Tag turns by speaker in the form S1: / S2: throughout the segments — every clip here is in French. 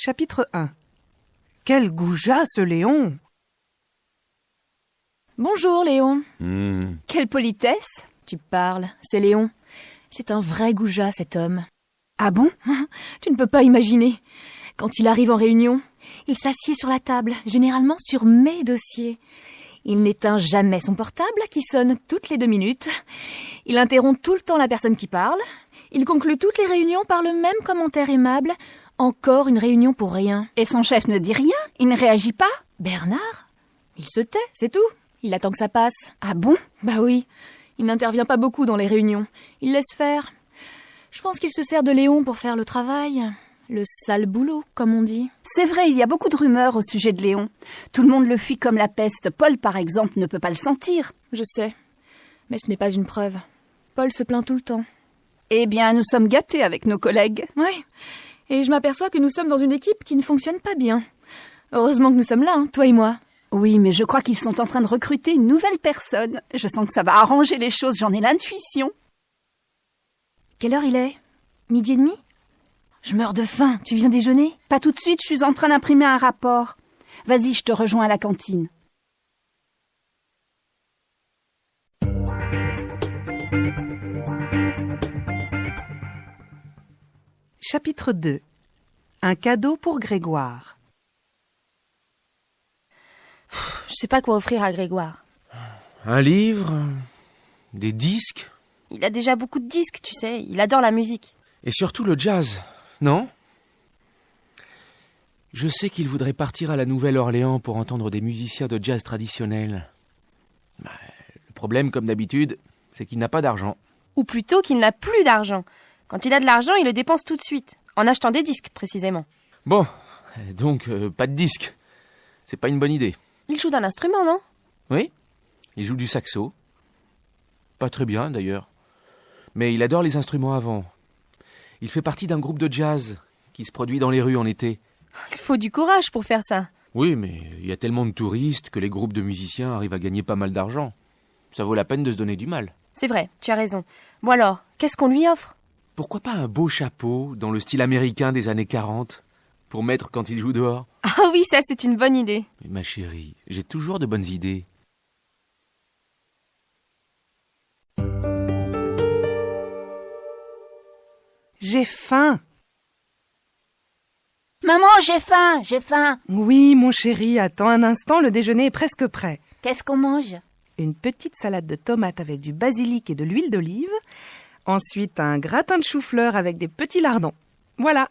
S1: Chapitre 1. Quel goujat, ce Léon!
S2: Bonjour, Léon.
S3: Mmh.
S2: Quelle politesse. Tu parles, c'est Léon. C'est un vrai goujat, cet homme.
S4: Ah bon?
S2: Tu ne peux pas imaginer. Quand il arrive en réunion, il s'assied sur la table, généralement sur mes dossiers. Il n'éteint jamais son portable, qui sonne toutes les 2 minutes. Il interrompt tout le temps la personne qui parle. Il conclut toutes les réunions par le même commentaire aimable. Encore une réunion pour rien.
S4: Et son chef ne dit rien? Il ne réagit pas?
S2: Bernard? Il se tait, c'est tout. Il attend que ça passe.
S4: Ah bon?
S2: Bah oui, il n'intervient pas beaucoup dans les réunions. Il laisse faire. Je pense qu'il se sert de Léon pour faire le travail. Le sale boulot, comme on dit.
S4: C'est vrai, il y a beaucoup de rumeurs au sujet de Léon. Tout le monde le fuit comme la peste. Paul, par exemple, ne peut pas le sentir.
S2: Je sais, mais ce n'est pas une preuve. Paul se plaint tout le temps.
S4: Eh bien, nous sommes gâtés avec nos collègues.
S2: Oui, et je m'aperçois que nous sommes dans une équipe qui ne fonctionne pas bien. Heureusement que nous sommes là, hein, toi et moi.
S4: Oui, mais je crois qu'ils sont en train de recruter une nouvelle personne. Je sens que ça va arranger les choses, j'en ai l'intuition.
S2: Quelle heure il est? 12h30? Je meurs de faim, tu viens déjeuner?
S4: Pas tout de suite, je suis en train d'imprimer un rapport. Vas-y, je te rejoins à la cantine.
S1: Chapitre 2. Un cadeau pour Grégoire.
S5: Je sais pas quoi offrir à Grégoire.
S3: Un livre, des disques,
S5: Il a déjà beaucoup de disques, tu sais. Il adore la musique.
S3: et surtout le jazz, non? Je sais qu'il voudrait partir à la Nouvelle-Orléans pour entendre des musiciens de jazz traditionnels. Le problème, comme d'habitude, c'est qu'il n'a pas d'argent.
S5: Ou plutôt qu'il n'a plus d'argent. Quand il a de l'argent, il le dépense tout de suite. En achetant des disques, précisément.
S3: Bon, donc pas de disques. C'est pas une bonne idée.
S5: Il joue d'un instrument, non?
S3: Oui, il joue du saxo. Pas très bien, d'ailleurs. Mais il adore les instruments à vent. Il fait partie d'un groupe de jazz qui se produit dans les rues en été.
S5: Il faut du courage pour faire ça.
S3: Oui, mais il y a tellement de touristes que les groupes de musiciens arrivent à gagner pas mal d'argent. Ça vaut la peine de se donner du mal.
S5: C'est vrai, tu as raison. Bon alors, qu'est-ce qu'on lui offre?
S3: Pourquoi pas un beau chapeau dans le style américain des années 40 pour mettre quand il joue dehors?
S5: Ah oui, ça c'est une bonne idée.
S3: Mais ma chérie, j'ai toujours de bonnes idées.
S1: J'ai faim.
S4: Maman, j'ai faim, j'ai faim.
S1: Oui, mon chéri, attends un instant, le déjeuner est presque prêt.
S4: Qu'est-ce qu'on mange?
S1: Une petite salade de tomates avec du basilic et de l'huile d'olive. Ensuite, un gratin de chou-fleur avec des petits lardons. Voilà.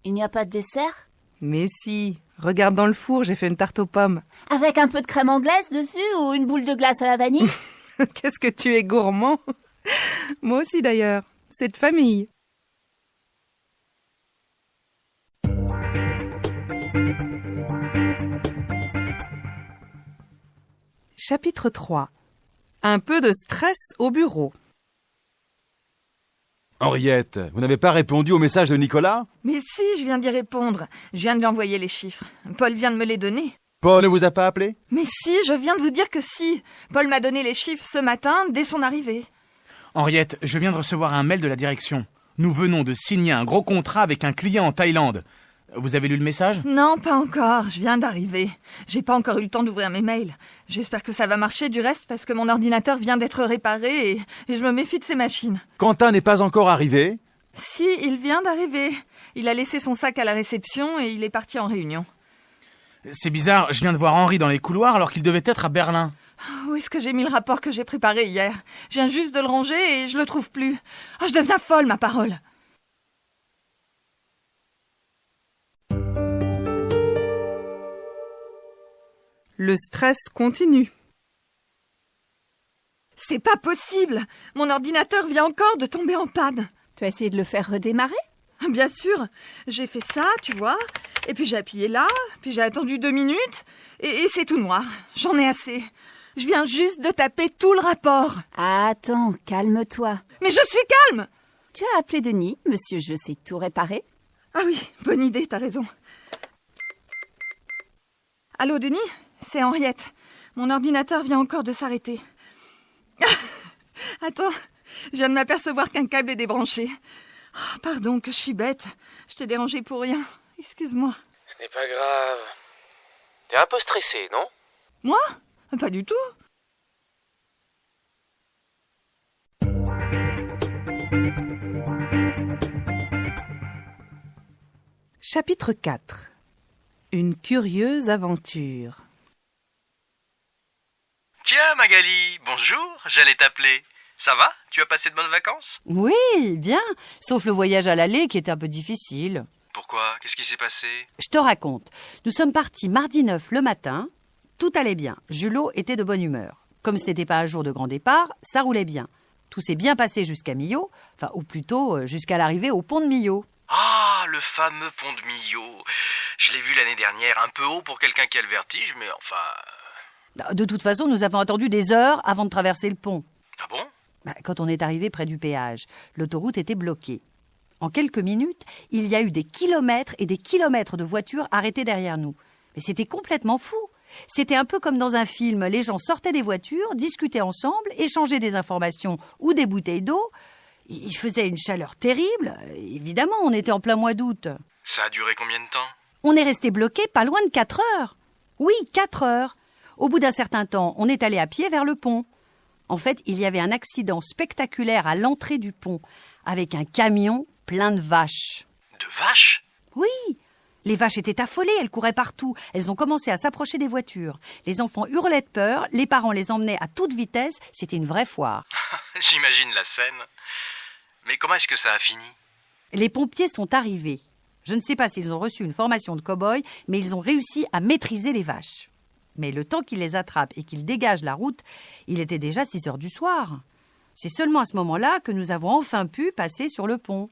S4: Il n'y a pas de dessert?
S1: Mais si, regarde dans le four, j'ai fait une tarte aux pommes.
S4: Avec un peu de crème anglaise dessus ou une boule de glace à la vanille?
S1: Qu'est-ce que tu es gourmand. Moi aussi d'ailleurs, c'est de famille. Chapitre 3. Un peu de stress au bureau.
S6: Henriette, vous n'avez pas répondu au message de Nicolas?
S7: Mais si, je viens d'y répondre. Je viens de lui envoyer les chiffres. Paul vient de me les donner.
S6: Paul ne vous a pas appelé?
S7: Mais si, je viens de vous dire que si. Paul m'a donné les chiffres ce matin, dès son arrivée.
S8: Henriette, je viens de recevoir un mail de la direction. Nous venons de signer un gros contrat avec un client en Thaïlande. Vous avez lu le message?
S7: Non, pas encore. Je viens d'arriver. J'ai pas encore eu le temps d'ouvrir mes mails. J'espère que ça va marcher du reste parce que mon ordinateur vient d'être réparé et je me méfie de ces machines.
S6: Quentin n'est pas encore arrivé?
S7: Si, il vient d'arriver. Il a laissé son sac à la réception et il est parti en réunion.
S8: C'est bizarre, je viens de voir Henri dans les couloirs alors qu'il devait être à Berlin.
S7: Où est-ce que j'ai mis le rapport que j'ai préparé hier? Je viens juste de le ranger et je le trouve plus. Oh, je deviens folle, ma parole.
S1: Le stress continue.
S7: C'est pas possible. Mon ordinateur vient encore de tomber en panne.
S4: Tu as essayé de le faire redémarrer?
S7: Bien sûr. J'ai fait ça, tu vois. Et puis j'ai appuyé là. Puis j'ai attendu 2 minutes. Et c'est tout noir. J'en ai assez. Je viens juste de taper tout le rapport.
S4: Attends, calme-toi.
S7: Mais je suis calme.
S4: Tu as appelé Denis, monsieur Je sais tout réparer?
S7: Ah oui, bonne idée, t'as raison. Allô, Denis? C'est Henriette. Mon ordinateur vient encore de s'arrêter. Attends, je viens de m'apercevoir qu'un câble est débranché. Oh, pardon, que je suis bête. Je t'ai dérangé pour rien. Excuse-moi.
S3: Ce n'est pas grave. T'es un peu stressé, non?
S7: Moi? Pas du tout.
S1: Chapitre 4. Une curieuse aventure.
S9: Tiens, Magali, bonjour, j'allais t'appeler. Ça va? Tu as passé de bonnes vacances?
S10: Oui, bien, sauf le voyage à l'aller qui était un peu difficile.
S9: Pourquoi? Qu'est-ce qui s'est passé?
S10: Je te raconte. Nous sommes partis mardi 9 le matin. Tout allait bien. Julot était de bonne humeur. Comme ce n'était pas un jour de grand départ, ça roulait bien. Tout s'est bien passé jusqu'à Millau, ou plutôt jusqu'à l'arrivée au pont de Millau.
S9: Ah, le fameux pont de Millau. Je l'ai vu l'année dernière, un peu haut pour quelqu'un qui a le vertige, mais enfin...
S10: De toute façon, nous avons attendu des heures avant de traverser le pont.
S9: Ah bon?
S10: Quand on est arrivé près du péage, l'autoroute était bloquée. En quelques minutes, il y a eu des kilomètres et des kilomètres de voitures arrêtées derrière nous. Mais c'était complètement fou. C'était un peu comme dans un film. Les gens sortaient des voitures, discutaient ensemble, échangeaient des informations ou des bouteilles d'eau. Il faisait une chaleur terrible. Évidemment, on était en plein mois d'août.
S9: Ça a duré combien de temps?
S10: On est resté bloqué pas loin de 4 heures. Oui, 4 heures. Au bout d'un certain temps, on est allé à pied vers le pont. En fait, il y avait un accident spectaculaire à l'entrée du pont, avec un camion plein de vaches.
S9: De vaches?
S10: Oui, les vaches étaient affolées, elles couraient partout. Elles ont commencé à s'approcher des voitures. Les enfants hurlaient de peur, les parents les emmenaient à toute vitesse. C'était une vraie foire.
S9: J'imagine la scène. Mais comment est-ce que ça a fini?
S10: Les pompiers sont arrivés. Je ne sais pas s'ils ont reçu une formation de cow-boy, mais ils ont réussi à maîtriser les vaches. Mais le temps qu'ils les attrapent et qu'ils dégagent la route, il était déjà 6 heures du soir. C'est seulement à ce moment-là que nous avons enfin pu passer sur le pont.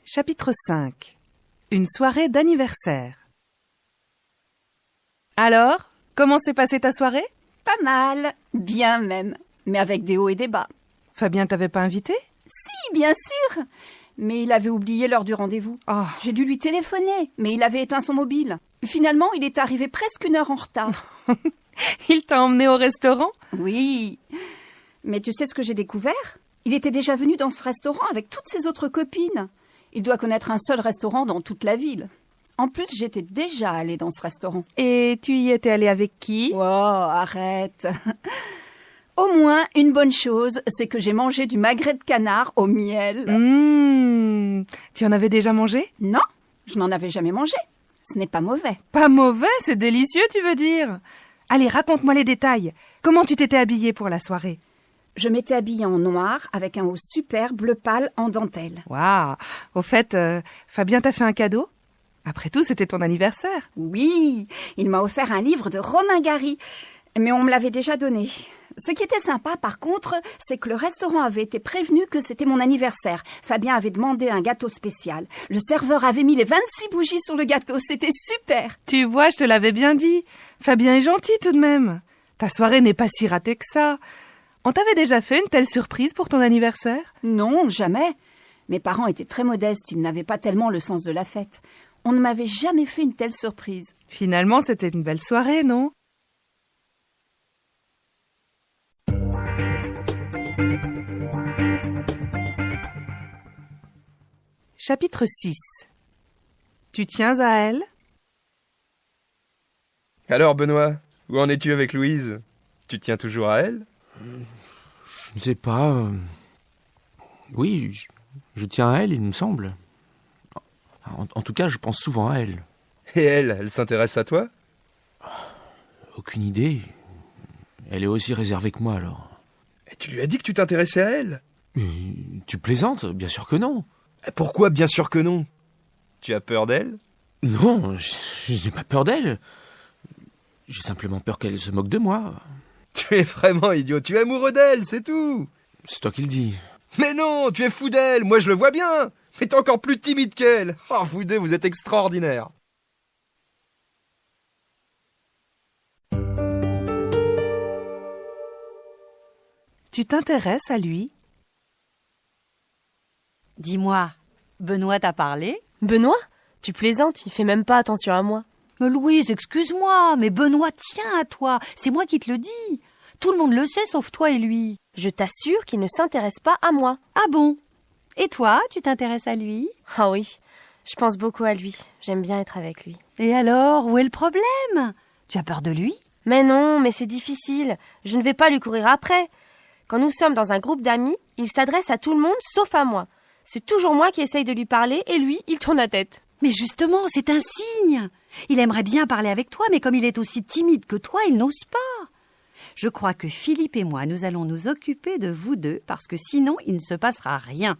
S1: Chapitre 5. Une soirée d'anniversaire. Alors, comment s'est passée ta soirée?
S4: Pas mal, bien même, mais avec des hauts et des bas.
S1: Fabien t'avait pas invité?
S4: Si, bien sûr, mais il avait oublié l'heure du rendez-vous.
S1: Oh.
S4: J'ai dû lui téléphoner, mais il avait éteint son mobile. Finalement, il est arrivé presque 1 heure en retard.
S1: Il t'a emmené au restaurant?
S4: Oui, mais tu sais ce que j'ai découvert? Il était déjà venu dans ce restaurant avec toutes ses autres copines. Il doit connaître un seul restaurant dans toute la ville. En plus, j'étais déjà allée dans ce restaurant.
S1: Et tu y étais allée avec qui?
S4: Oh, arrête. Au moins, une bonne chose, c'est que j'ai mangé du magret de canard au miel.
S1: Tu en avais déjà mangé?
S4: Non, je n'en avais jamais mangé. Ce n'est pas mauvais.
S1: Pas mauvais, c'est délicieux, tu veux dire? Allez, raconte-moi les détails. Comment tu t'étais habillée pour la soirée?
S4: Je m'étais habillée en noir avec un haut super bleu pâle en dentelle.
S1: Waouh! Au fait, Fabien t'a fait un cadeau? Après tout, c'était ton anniversaire.
S4: Oui, il m'a offert un livre de Romain Gary, mais on me l'avait déjà donné. Ce qui était sympa, par contre, c'est que le restaurant avait été prévenu que c'était mon anniversaire. Fabien avait demandé un gâteau spécial. Le serveur avait mis les 26 bougies sur le gâteau. C'était super.
S1: Tu vois, je te l'avais bien dit. Fabien est gentil tout de même. Ta soirée n'est pas si ratée que ça. On t'avait déjà fait une telle surprise pour ton anniversaire?
S4: Non, jamais. Mes parents étaient très modestes. Ils n'avaient pas tellement le sens de la fête. On ne m'avait jamais fait une telle surprise.
S1: Finalement, c'était une belle soirée, non? Chapitre 6. Tu tiens à elle?
S11: Alors, Benoît, où en es-tu avec Louise? Tu tiens toujours à elle?
S3: Je ne sais pas. Oui, je tiens à elle, il me semble. En tout cas, je pense souvent à elle.
S11: Et elle s'intéresse à toi?
S3: Aucune idée. Elle est aussi réservée que moi, alors.
S11: Et tu lui as dit que tu t'intéressais à elle?
S3: Tu plaisantes? Bien sûr que non.
S11: Pourquoi bien sûr que non? Tu as peur d'elle?
S3: Non, je n'ai pas peur d'elle. J'ai simplement peur qu'elle se moque de moi.
S11: Tu es vraiment idiot, tu es amoureux d'elle, c'est tout.
S3: C'est toi qui le dis.
S11: Mais non, tu es fou d'elle, moi je le vois bien. Mais t'es encore plus timide qu'elle. Oh, vous deux, vous êtes extraordinaires.
S1: Tu t'intéresses à lui?
S10: Dis-moi, Benoît t'a parlé?
S5: Benoît? Tu plaisantes, il fait même pas attention à moi.
S10: Louise, excuse-moi, mais Benoît tient à toi. C'est moi qui te le dis. Tout le monde le sait, sauf toi et lui.
S5: Je t'assure qu'il ne s'intéresse pas à moi.
S10: Ah bon? Et toi, tu t'intéresses à lui?
S5: Ah oui, je pense beaucoup à lui. J'aime bien être avec lui.
S10: Et alors, où est le problème? Tu as peur de lui?
S5: Mais non, mais c'est difficile. Je ne vais pas lui courir après. Quand nous sommes dans un groupe d'amis, il s'adresse à tout le monde sauf à moi. C'est toujours moi qui essaye de lui parler et lui, il tourne la tête.
S10: Mais justement, c'est un signe. Il aimerait bien parler avec toi, mais comme il est aussi timide que toi, il n'ose pas. Je crois que Philippe et moi, nous allons nous occuper de vous deux, parce que sinon, il ne se passera rien.